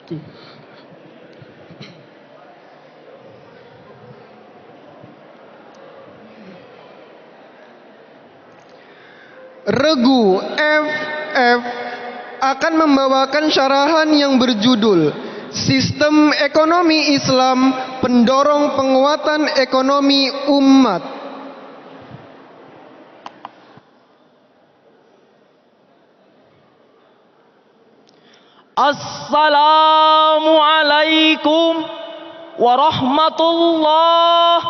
Regu FF akan membawakan syarahan yang berjudul Sistem Ekonomi Islam Pendorong Penguatan Ekonomi Umat. Assalamualaikum warahmatullahi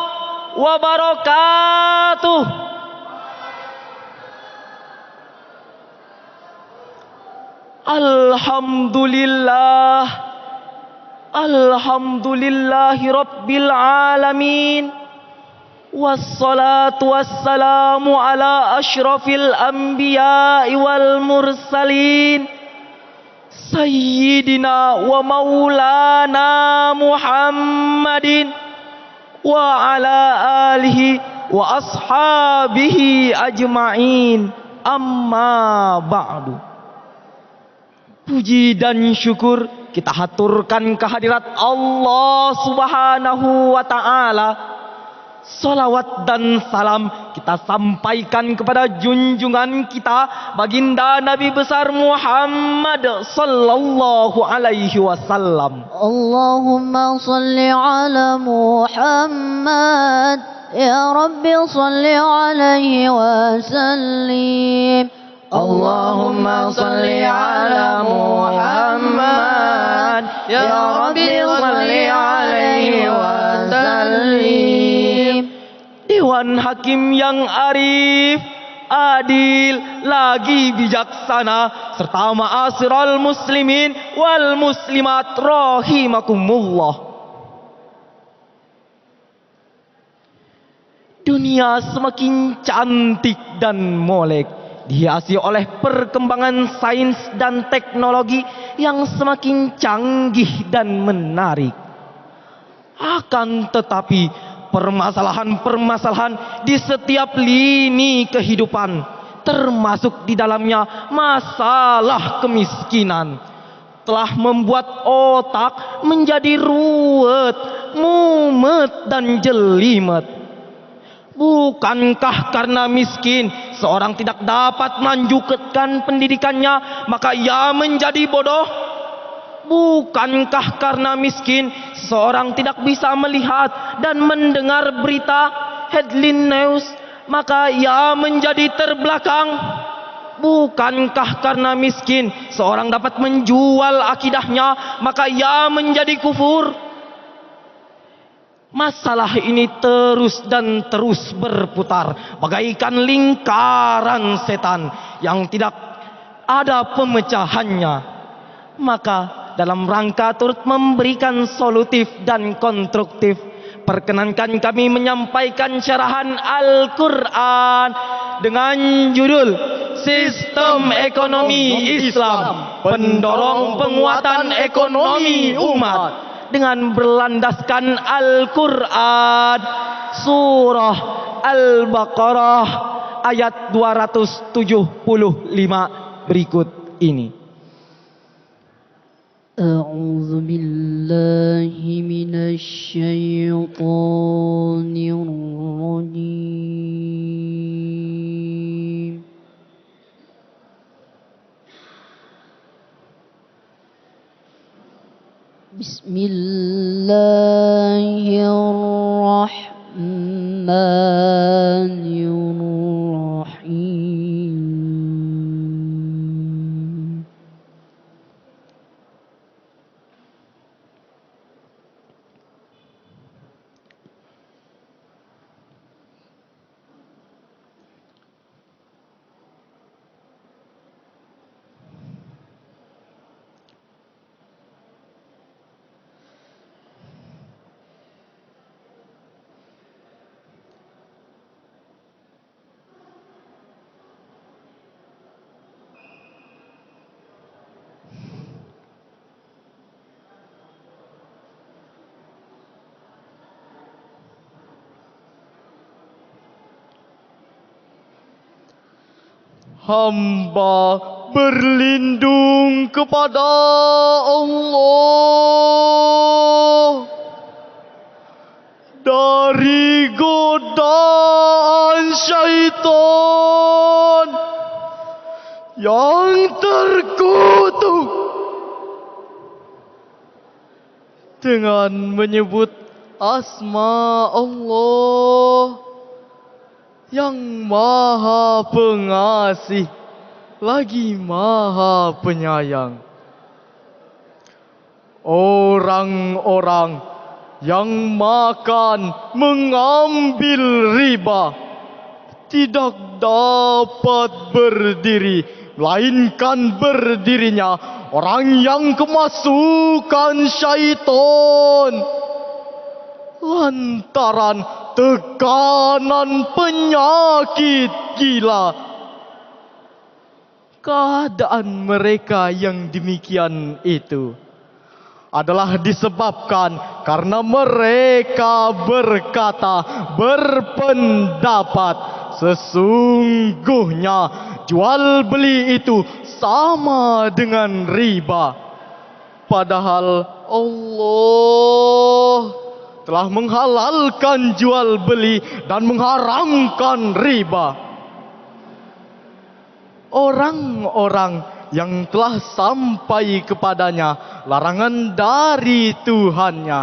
wabarakatuh. Alhamdulillah, alhamdulillahi rabbil alamin. Wassalatu wassalamu ala ashrafil anbiya'i wal mursalin, Sayyidina wa maulana Muhammadin wa ala alihi wa ashabihi ajma'in. Amma ba'du. Puji dan syukur kita haturkan kehadirat Allah Subhanahu wa ta'ala. Salawat dan salam kita sampaikan kepada junjungan kita baginda Nabi besar Muhammad sallallahu alaihi wasallam. Allahumma salli ala Muhammad, ya Rabbi salli alaihi wasallim. Allahumma salli ala Muhammad, ya Rabbi salli alaihi wasallim. Dewan Hakim yang arif, adil, lagi bijaksana, serta ma'asyiral muslimin wal muslimat rahimakumullah. Dunia semakin cantik dan molek, dihiasi oleh perkembangan sains dan teknologi yang semakin canggih dan menarik. Akan tetapi permasalahan-permasalahan di setiap lini kehidupan, termasuk di dalamnya masalah kemiskinan, telah membuat otak menjadi ruwet, mumet dan jelimet. Bukankah karena miskin seorang tidak dapat melanjutkan pendidikannya, maka ia menjadi bodoh? Bukankah karena miskin seorang tidak bisa melihat dan mendengar berita headline news, maka ia menjadi terbelakang? Bukankah karena miskin seorang dapat menjual akidahnya, maka ia menjadi kufur? Masalah ini terus dan terus berputar bagaikan lingkaran setan yang tidak ada pemecahannya. Maka dalam rangka turut memberikan solutif dan konstruktif, perkenankan kami menyampaikan syarahan Al-Quran dengan judul Sistem Ekonomi Islam Pendorong Penguatan Ekonomi Umat, dengan berlandaskan Al-Quran surah Al-Baqarah ayat 275 berikut ini. A'udzu billahi minasy syaithanir rajim. Bismillahirrahmanirrahim. Hamba berlindung kepada Allah dari godaan syaitan yang terkutuk dengan menyebut asma Allah yang Maha Pengasih lagi Maha Penyayang. Orang-orang yang makan mengambil riba tidak dapat berdiri, melainkan berdirinya orang yang kemasukan syaitan lantaran tekanan penyakit gila. Keadaan mereka yang demikian itu adalah disebabkan karena mereka berpendapat sesungguhnya jual beli itu sama dengan riba. Padahal Allah telah menghalalkan jual beli dan mengharamkan riba. Orang-orang yang telah sampai kepadanya larangan dari Tuhannya,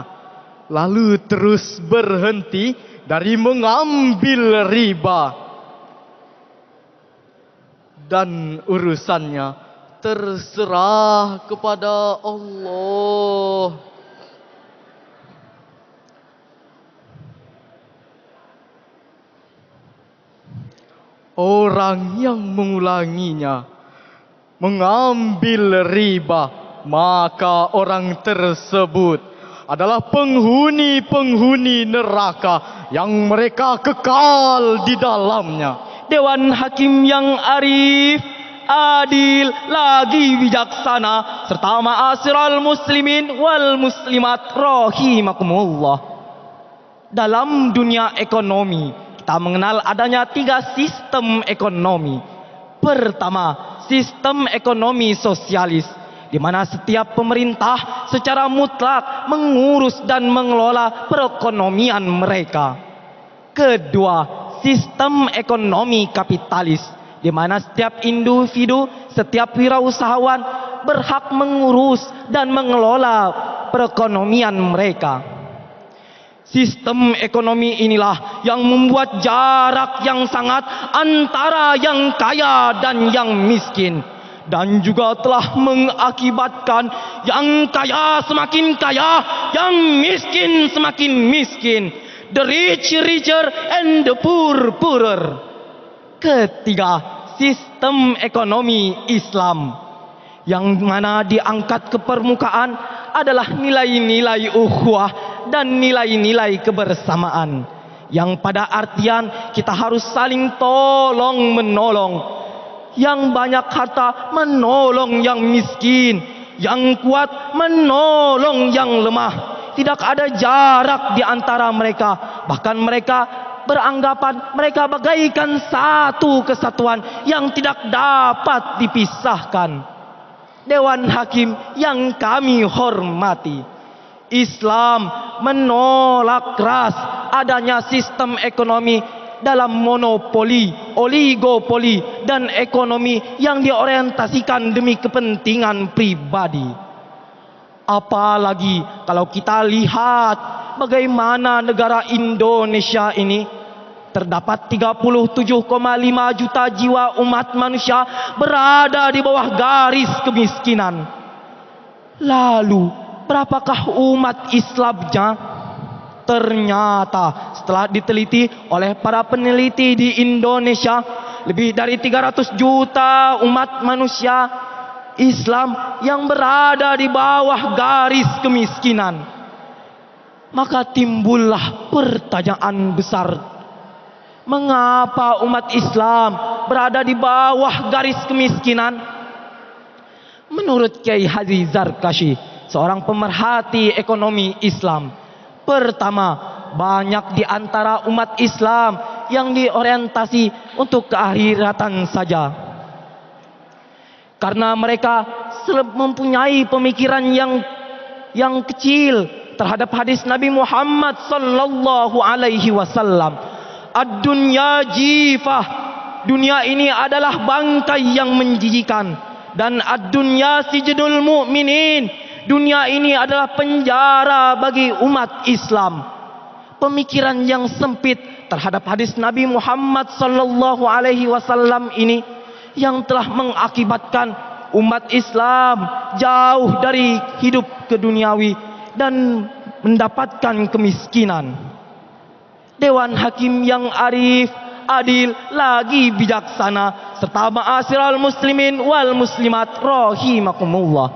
lalu terus berhenti dari mengambil riba, dan urusannya terserah kepada Allah. Orang yang mengulanginya mengambil riba, maka orang tersebut adalah penghuni-penghuni neraka yang mereka kekal di dalamnya. Dewan Hakim yang arif, adil, lagi bijaksana, serta ma'asyiral muslimin wal muslimat rahimakumullah. Dalam dunia ekonomi, kita mengenal adanya 3 sistem ekonomi. Pertama, sistem ekonomi sosialis, di mana setiap pemerintah secara mutlak mengurus dan mengelola perekonomian mereka. Kedua, sistem ekonomi kapitalis, di mana setiap individu, setiap wirausahawan berhak mengurus dan mengelola perekonomian mereka. Sistem ekonomi inilah yang membuat jarak yang sangat antara yang kaya dan yang miskin, dan juga telah mengakibatkan yang kaya semakin kaya, yang miskin semakin miskin. The rich richer and the poor poorer. Ketiga, sistem ekonomi Islam, yang mana diangkat ke permukaan adalah nilai-nilai ukhuwah dan nilai-nilai kebersamaan, yang pada artian kita harus saling tolong menolong. Yang banyak harta menolong yang miskin, yang kuat menolong yang lemah. Tidak ada jarak di antara mereka, bahkan mereka beranggapan mereka bagaikan satu kesatuan yang tidak dapat dipisahkan. Dewan Hakim yang kami hormati, Islam menolak keras adanya sistem ekonomi dalam monopoli, oligopoli, dan ekonomi yang diorientasikan demi kepentingan pribadi. Apalagi kalau kita lihat bagaimana negara Indonesia ini, terdapat 37,5 juta jiwa umat manusia berada di bawah garis kemiskinan. Lalu, berapakah umat Islamnya? Ternyata setelah diteliti oleh para peneliti di Indonesia, lebih dari 300 juta umat manusia Islam yang berada di bawah garis kemiskinan. Maka timbullah pertanyaan besar, mengapa umat Islam berada di bawah garis kemiskinan? Menurut Kiai Haji Zarkashi, seorang pemerhati ekonomi Islam, pertama, banyak di antara umat Islam yang diorientasi untuk keakhiratan saja. karena mereka mempunyai pemikiran yang kecil terhadap hadis Nabi Muhammad sallallahu alaihi wasallam. Ad-dunya jifah, dunia ini adalah bangkai yang menjijikan, dan ad-dunya sijnul mu'minin, dunia ini adalah penjara bagi umat Islam. Pemikiran yang sempit terhadap hadis Nabi Muhammad sallallahu alaihi wasallam ini yang telah mengakibatkan umat Islam jauh dari hidup keduniawi dan mendapatkan kemiskinan. Dewan Hakim yang arif, adil, lagi bijaksana, serta ma'asyiral muslimin wal muslimat rahimakumullah.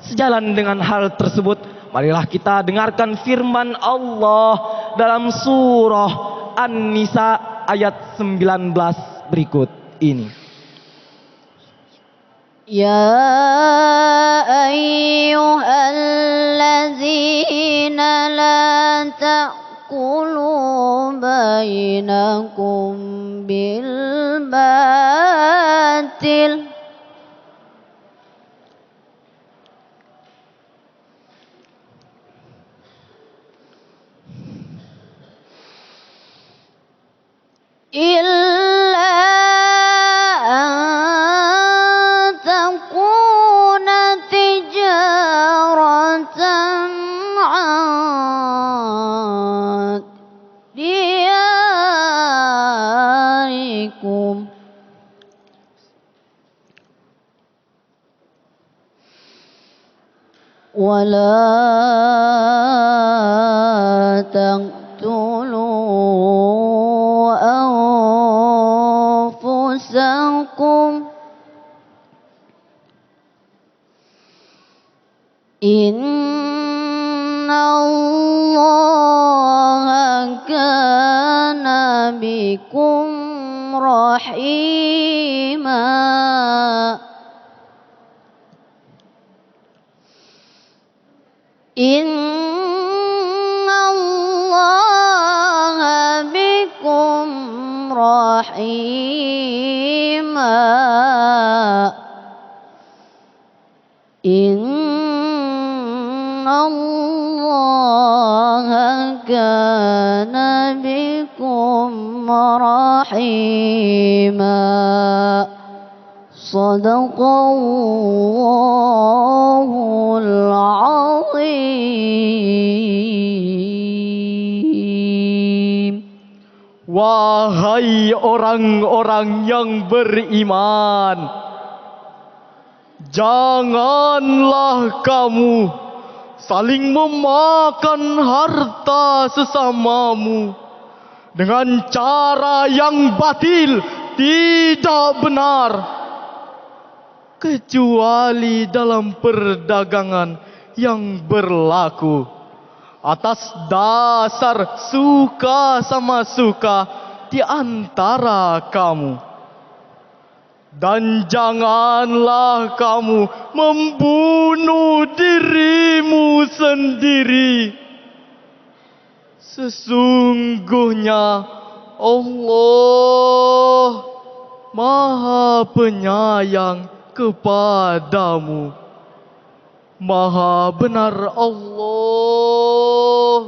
Sejalan dengan hal tersebut, marilah kita dengarkan firman Allah dalam surah An-Nisa ayat 19 berikut ini. Ya ayyuhallazina la ta'kulu bainakum bil batil illa an takuna tijaratan an diyarikum wala taqtulu anfusakum innallaha kana bikum rahima. Innallaha bikum rahima. Innallaha kana bikum rahima. Sadaqallahul azim. Wahai orang-orang yang beriman, janganlah kamu saling memakan harta sesamamu dengan cara yang batil, tidak benar, kecuali dalam perdagangan yang berlaku atas dasar suka sama suka di antara kamu. Dan janganlah kamu membunuh dirimu sendiri. Sesungguhnya Allah Maha Penyayang kepadamu. Maha benar Allah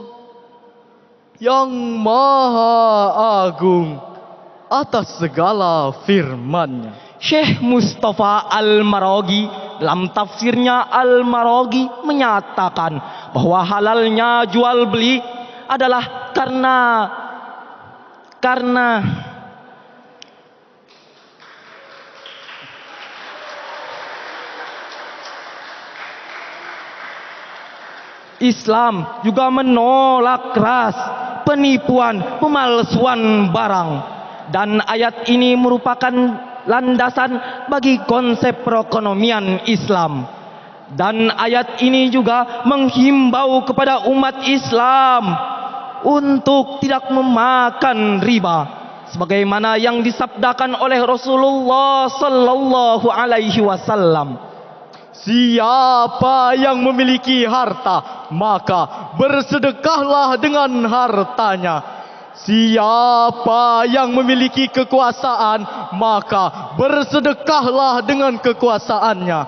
yang Maha Agung atas segala firman-Nya. Syekh Mustafa Al-Maraghi dalam tafsirnya Al-Maraghi menyatakan bahwa halalnya jual beli adalah karena Islam juga menolak keras penipuan, pemalsuan barang, dan ayat ini merupakan landasan bagi konsep perekonomian Islam. Dan ayat ini juga menghimbau kepada umat Islam untuk tidak memakan riba, sebagaimana yang disabdakan oleh Rasulullah sallallahu alaihi wasallam. Siapa yang memiliki harta, maka bersedekahlah dengan hartanya. Siapa yang memiliki kekuasaan, maka bersedekahlah dengan kekuasaannya.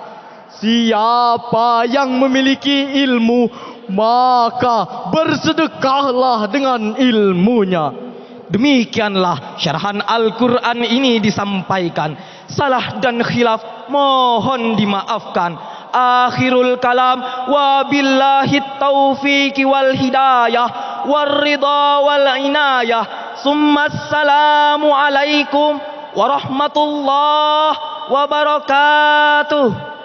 Siapa yang memiliki ilmu, maka bersedekahlah dengan ilmunya. Demikianlah syarahan Al-Quran ini disampaikan. Salah dan khilaf mohon dimaafkan. Akhirul kalam wa billahi taufiq wal hidayah war ridha wal inayah. Summa assalamu alaikum warahmatullahi wabarakatuh.